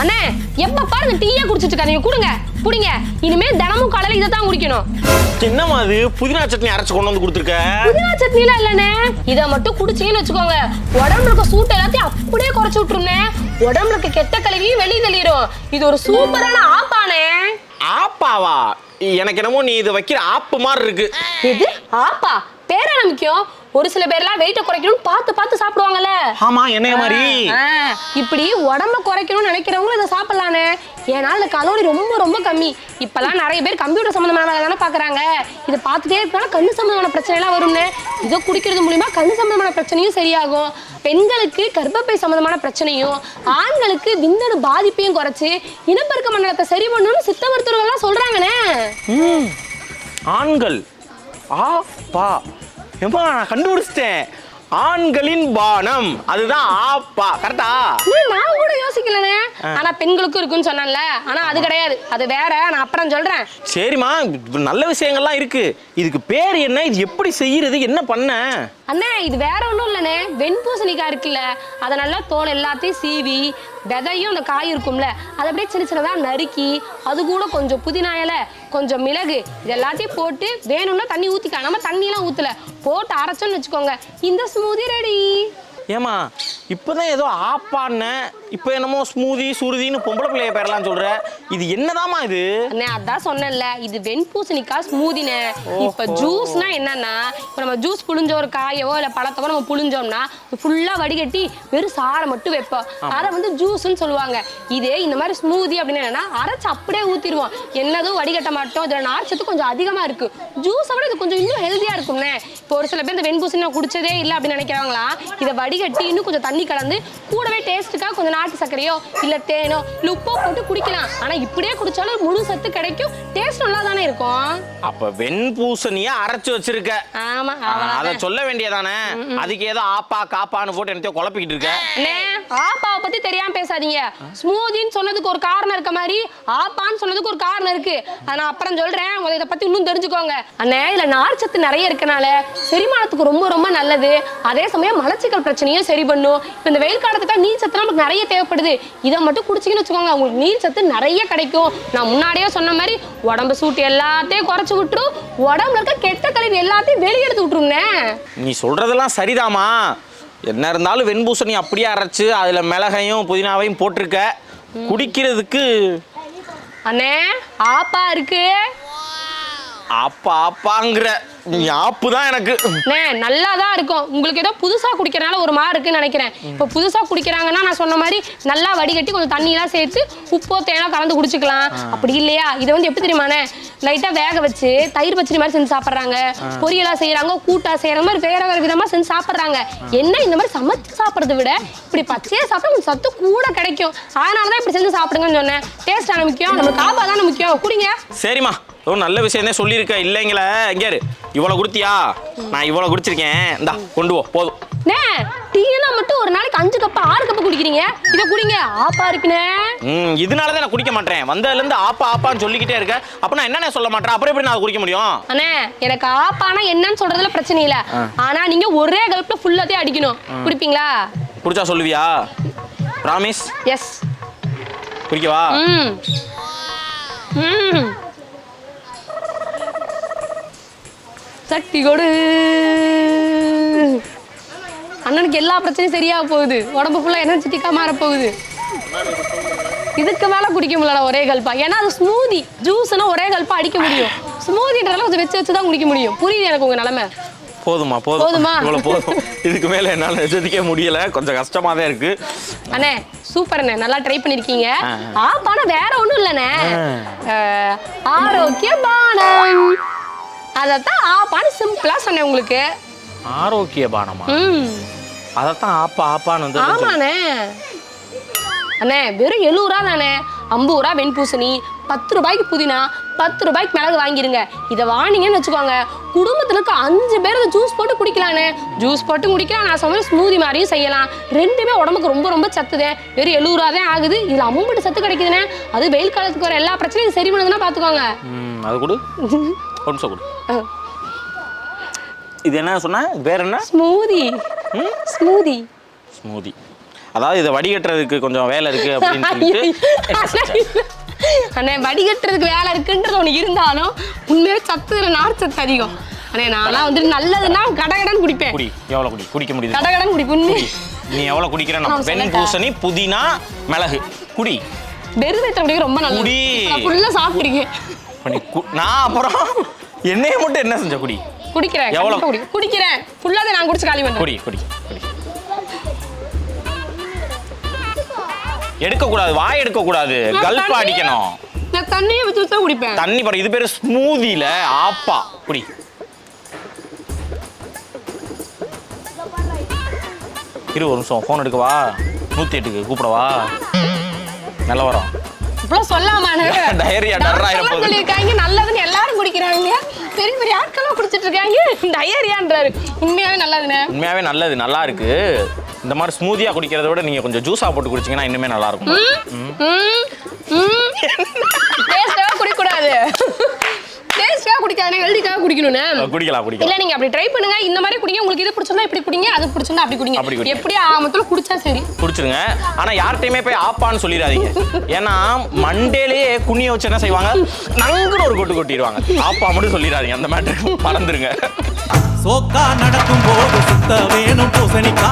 அண்ணே எப்ப பாருங்க டீயே குடிச்சிட்டு இருக்காதீங்க, குடுங்க குடிங்க. இனிமே தினமும் காலையில இதை தான் குடிக்கணும். என்னம்மா அது புதினா சட்னி அரைச்சு கொண்டு வந்து கொடுத்துருக்க? புதினா சட்னிலாம் இல்லண்ணே, இதை மட்டும் குடிச்சீங்கன்னு வச்சுக்கோங்க உடம்புல இருக்க சூட்டை எல்லாத்தையும் அப்படியே குறைச்சு விட்டுருண்ணே. உடம்புல இருக்க கெட்ட கழிவையும் வெளியே தள்ளிடும். இது ஒரு சூப்பரான ஆப்பானே. ஆப்பாவா? எனக்கு என்னமோ நீ இது வைக்கிற ஆப்பு மாதிரி இருக்கு. எது ஆப்பா? பேர முக்கியம். ஒரு சில பேர்லாம் வெயிட்ட குறைக்கணும்னு பார்த்து பார்த்து சாப்பிடுவாங்கல்ல. ஆமா, என்னைய மாதிரி இப்படி உடம்ப குறைக்கணும்னு நினைக்கிறவங்க இதை சாப்பிடலானே. ஏன்னா இந்த கலோரி ரொம்ப ரொம்ப கம்மி. இப்பெல்லாம் நிறைய பேர் கம்ப்யூட்டர் சம்பந்தமான வேலை தானே பாக்குறாங்க. இதை பார்த்துட்டே இருக்கனால கண்ணு சம்பந்தமான பிரச்சனை எல்லாம் வரும்னு. இதை குடிக்கிறது மூலியமா கண்ணு சம்பந்தமான பிரச்சனையும் சரியாகும். பெண்களுக்கு கர்ப்பப்பை சம்பந்தமான பிரச்சனையும், ஆண்களுக்கு விந்தணு பாதிப்பையும் குறைச்சு இனப்பெருக்க மண்டலத்தை சரி பண்ணணும்னு சித்த மருத்துவர்கள் எல்லாம் சொல்றாங்கண்ணே. ஆண்கள் ஆப்பா ஏமா நான் கண்டுபிடிச்சிட்டேன். ஆண்களின் பானம் அதுதான் ஆப்பா. கரெக்டா? நான் கூட யோசிக்கலனே. ஆனா பெண்களுக்கும் இருக்குன்னு சொன்னேன்ல. ஆனா அது கிடையாது, அது வேற. நான் அப்புறம் சொல்றேன். சரிம்மா, நல்ல விஷயங்கள்லாம் இருக்கு. இதுக்கு பேர் என்ன? இது எப்படி செய்யறது? என்ன பண்ண? அண்ணே இது வேற ஒன்றும் இல்லைண்ணே. வெண்பூசணிக்காய் இருக்குல்ல, அதை நல்லா தோல் எல்லாத்தையும் சீவி விதையும் அந்த காய் இருக்கும்ல அதை அப்படியே சின்ன சின்னதாக நறுக்கி அது கூட கொஞ்சம் புதினா இலை, கொஞ்சம் மிளகு இது எல்லாத்தையும் போட்டு வேணும்னா தண்ணி ஊற்றிக்கலாம். நம்ம தண்ணியெல்லாம் ஊற்றல, போட்டு அரைச்சோன்னு வச்சுக்கோங்க, இந்த ஸ்மூதி ரெடி. ஏமா இப்பதான் ஏதோ ஆப்பான்னு இப்போ என்னமோ ஸ்மூதி சுருதின்னு பொம்பளை பிள்ளைய பேரெல்லாம் சொல்ற. இது என்னதாமா இது? அண்ணே அதான் சொன்னேன்ல, இது வெண்பூசணிக்காய் ஸ்மூதினே. இப்ப ஜூஸ்னா என்னன்னா, இப்போ நம்ம ஜூஸ் புளிஞ்ச ஒரு காயவோ இல்லை பழத்தவோ நம்ம புளிஞ்சோம்னா ஃபுல்லா வடிகட்டி வெறும் சாரை மட்டும் வைப்போம். அதை வந்து ஜூஸ்ன்னு சொல்லுவாங்க. இதே இந்த மாதிரி ஸ்மூதி அப்படின்னு என்னன்னா அரைச்சு அப்படியே ஊத்திடுவோம். என்னதும் வடிகட்ட மாட்டோம். இதுல நார்ச்சத்து கொஞ்சம் அதிகமா இருக்கு. ஜூஸை விட இது கொஞ்சம் இன்னும் ஹெல்தியா இருக்கும்னே. இப்போ ஒரு சில பேர் இந்த வெண்பூசணி குடிச்சதே இல்லை அப்படின்னு நினைக்கிறவங்களா இதை வடிகட்டி இன்னும் கொஞ்சம் தண்ணி கலந்து கூடவே டேஸ்ட்டுக்காக கொஞ்சம் நாட்டு சர்க்கரையோ இல்ல தேனோ இல்ல உப்போ போட்டு குடிக்கலாம். ஆனா இப்படியே குடிச்சாலும் முழு சத்து கிடைக்கும். டேஸ்ட் நல்லா தானே இருக்கும். அப்ப வெண்பூசணியா அரைச்சு வச்சிருக்க. ஆமா, அத சொல்ல வேண்டியதானே. அதுக்கு ஏதோ ஆப்பா காப்பான்னு போட்டு என்னத்தையோ குழப்பிக்கிட்டு இருக்க. அண்ணே ஆப்பாவை பத்தி தெரியாம பேசாதீங்க. ஸ்மூதின்னு சொன்னதுக்கு ஒரு காரணம் இருக்க மாதிரி ஆப்பான்னு சொன்னதுக்கு ஒரு காரணம் இருக்கு. அதை நான் அப்புறம் சொல்றேன். இதை பத்தி இன்னும் தெரிஞ்சுக்கோங்க. அண்ணே இதுல நார்ச்சத்து நிறைய இருக்கனால செரிமானத்துக்கு ரொம்ப ரொம்ப நல்லது. அதே சமயம் மலச்சிக்கல் பிரச்சனையும் சரி பண்ணும். இப்போ இந்த வெயில் காலத்துக்கு நீர் சத்து நமக்கு நிறைய தேவைப்படுது. இதை மட்டும் குடிச்சிங்கன்னு வச்சுக்கோங்க, உங்களுக்கு நீர் சத்து நிறைய கிடைக்கும். நான் முன்னாடியே சொன்ன மாதிரி உடம்பு சூட்டு எல்லாத்தையும் குறைச்சு விட்டுரும். உடம்புல இருக்க கெட்ட கழிவு எல்லாத்தையும் வெளியெடுத்து விட்டுருங்க. நீ சொல்றதெல்லாம் சரிதாமா. என்ன இருந்தாலும் வெண்பூசணி அப்படியே அரைச்சு அதுல மிளகையும் புதினாவையும் போட்டிருக்க. குடிக்கிறதுக்கு அண்ணே ஆப்பா இருக்கு. ஆப்பாங்கிற நீ ஆப்பு தான் எனக்கு நல்லா தான் இருக்கும். உங்களுக்கு ஏதோ புதுசா குடிக்கிறனால ஒரு மாதிரி இருக்குன்னு நினைக்கிறேன். இப்போ புதுசா குடிக்கிறாங்கன்னா நான் சொன்ன மாதிரி நல்லா வடிகட்டி கொஞ்சம் தண்ணியெல்லாம் சேர்த்து உப்போ தேனோ கலந்து குடிச்சுக்கலாம். அப்படி இல்லையா இதை வந்து எப்படி தெரியுமாண்ணே, லைட்டா வேக வச்சு தயிர் பச்சடி மாதிரி செஞ்சு சாப்பிட்றாங்க, பொரியலா செய்யறாங்க, கூட்டா செய்யற மாதிரி வேற வேற விதமா செஞ்சு சாப்பிட்றாங்க. என்ன இந்த மாதிரி சமைச்சு சாப்பிட்றத விட இப்படி பச்சையா சாப்பிட்டா உங்களுக்கு சத்து கூட கிடைக்கும். அதனாலதான் இப்படி செஞ்சு சாப்பிடுங்கன்னு சொன்னேன். டேஸ்டான முக்கியம், நம்ம காப்பா தானே முக்கியம். குடிங்க. சரிம்மா, நல்ல விஷயம் தான் சொல்லியிருக்க. இல்லைங்களா இங்கே இவ்வளவு குடுத்தியா? நான் இவ்வளவு குடிச்சிருக்கேன். இந்தா கொண்டு போ. போதும். டீலாம் மட்டும் ஒரு நாளைக்கு 5 கப் 6 கப் குடிக்கிறீங்க. இதை குடிங்க, ஆப்பா இருக்குனே. இதனாலதான் நான் குடிக்க மாட்டேன். வந்ததுல இருந்து ஆப்பா ஆப்பான்னு சொல்லிக்கிட்டே இருக்க. அப்ப நான் என்னன்னு சொல்ல மாட்டேன். அப்புறம் எப்படி நான் குடிக்க முடியும்? அண்ணே எனக்கு ஆப்பானா என்னன்னு சொல்றதுல பிரச்சனை இல்ல. ஆனா நீங்க ஒரே கல்ப்ல ஃபுல்லாத்தையும் அடிக்கணும். குடிப்பீங்களா? குடிச்சா சொல்லுவியா? பிராமிஸ்? எஸ். குடிக்கவா? சட்டி கொடு. அண்ணனுக்கு எல்லா பிரச்சனையும் சரியாக போகுது. உடம்பு ஃபுல்லா எனர்ஜெட்டிக்கா மாற போகுது. இதுக்கு மேல குடிக்க முடியல ஒரே கல்பா. ஏன்னா அது ஸ்மூதி. ஜூஸ்னா ஒரே கல்பா அடிக்க முடியும். ஸ்மூதின்றதால கொஞ்சம் வச்சு தான் குடிக்க முடியும். புரியுது எனக்கு உங்க நிலைமை. போதுமா? இவ்வளவு போதும். இதுக்கு மேல என்னால எதிர்க்க முடியல. கொஞ்சம் கஷ்டமா தான் இருக்கு. அண்ணே சூப்பர்ண்ணே, நல்லா ட்ரை பண்ணிருக்கீங்க. ஆப்பானா வேற ஒண்ணும் இல்லண்ணே, ஆரோக்கிய பானம். அதத்தான் ஆப்பான்னு சிம்பிளா சொன்னேன் உங்களுக்கு. ஆரோக்கிய பானமா? அதத்தான் ஆப்பான்னு வந்து. ஆமாண்ணே. அண்ணே வெறும் 70 ரூபா தானே. 50 ரூபா வெண்பூசணி, 10 ரூபாய்க்கு புதினா, 10 ரூபாய்க்கு மிளகு வாங்கிருங்க. இதை வாங்கிங்கன்னு வச்சுக்கோங்க, குடும்பத்துல இருக்க 5 பேர் ஜூஸ் போட்டு குடிக்கலானே. ஜூஸ் போட்டு குடிக்கலாம், நான் சொன்ன ஸ்மூதி மாதிரியும் செய்யலாம். ரெண்டுமே உடம்புக்கு ரொம்ப ரொம்ப சத்துதே. வெறும் 70 ரூபா தான் ஆகுது. இதுல 50 சத்து கிடைக்குதுண்ணே. அது வெயில் காலத்துக்கு வர எல்லா பிரச்சனையும் சரி பண்ணுதுன்னா பாத்துக்கோங்க. அது கொடு, கொஞ்சம் கொடு. இது என்ன சொன்ன? வேற என்ன? ஸ்மூதி. ஸ்மூதி. ஸ்மூதி. அதாவது இதை வடிகட்டுறதுக்கு கொஞ்சம் வேலை இருக்கு அப்படின்னு சொல்லிட்டு அண்ணே வடிகட்டுறதுக்கு வேலை இருக்குன்றது ஒண்ணு இருந்தாலும் உண்மையே சத்துல நார் சத்து அதிகம். அண்ணே நான்லாம் வந்துட்டு நல்லதுன்னா கடகடன் குடிப்பேன். குடி எவ்வளவு குடிக்க முடியுது? கடகடன் குடிப்பேன். நீ எவ்வளவு குடிக்கிற? வெண்பூசணி, புதினா, மிளகு குடி. வெறும் வயித்துல குடிக்க ரொம்ப நல்லது. குடி. ஃபுல்லா சாப்பிட்டுருக்கேன். நான் அப்புறம் என்னைய மட்டும் என்ன செஞ்ச? குடி. குடிக்கிறேன். எவ்வளவு குடிக்கிறேன்? ஃபுல்லாவே நான் குடிச்சு காலி பண்ணேன். குடி. எடுக்க கூடாது, வாய் எடுக்க கூடாது, கல்ப் அடிக்கணும். நான் தண்ணியை வச்சு தான் குடிப்பேன். தண்ணி பாரு, இது பேரு ஸ்மூதில ஆப்பா. குடி. இரு ஒரு நிமிஷம், ஃபோன் எடுக்கவா? 108க்கு கூப்பிடவா? நல்ல வரோம். இப்பலாம் சொல்லாமானே. டயரியா டர்ராயிரம் போகுது. சொல்லிருக்காங்க நல்லதுன்னு எல்லாரும் குடிக்கிறாங்க. பெரிய பெரிய ஆட்களும் குடிச்சிட்டு இருக்காங்க. டயரியான்றாரு. உண்மையாவே நல்லதுனே. உண்மையாவே நல்லது, நல்லா இருக்கு. இந்த மாதிரி ஸ்மூதியா குடிக்கிறத விட நீங்க கொஞ்சம் ஜூஸா போட்டு குடிச்சீங்கன்னா இன்னுமே நல்லா இருக்கும். டேஸ்டா குடிக்க கூடாது. டேஸ்டா குடிக்காதே, ஹெல்திக்காக குடிக்கணும்னே. குடிக்கலாம். இல்ல நீங்க அப்படி ட்ரை பண்ணுங்க. இந்த மாதிரி குடிங்க. உங்களுக்கு இது பிடிச்சிருந்தா இப்படி குடிங்க, அது பிடிச்சிருந்தா அப்படி குடிங்க. எப்படியா ஆமத்துல குடிச்சா சரி. குடிச்சிருங்க. ஆனா யார்கிட்டயுமே போய் ஆப்பான்னு சொல்லிடாதீங்க. ஏன்னா மண்டேலயே குனிய வச்சு என்ன செய்வாங்க? நங்குன்னு ஒரு கொட்டு கொட்டிடுவாங்க. ஆப்பா மட்டும் சொல்லிடாதீங்க. அந்த மேட்டருக்கு மறந்துருங்க. சோக்கா நடக்கும் போது சுத்த வேணும் பூசணிக்கா.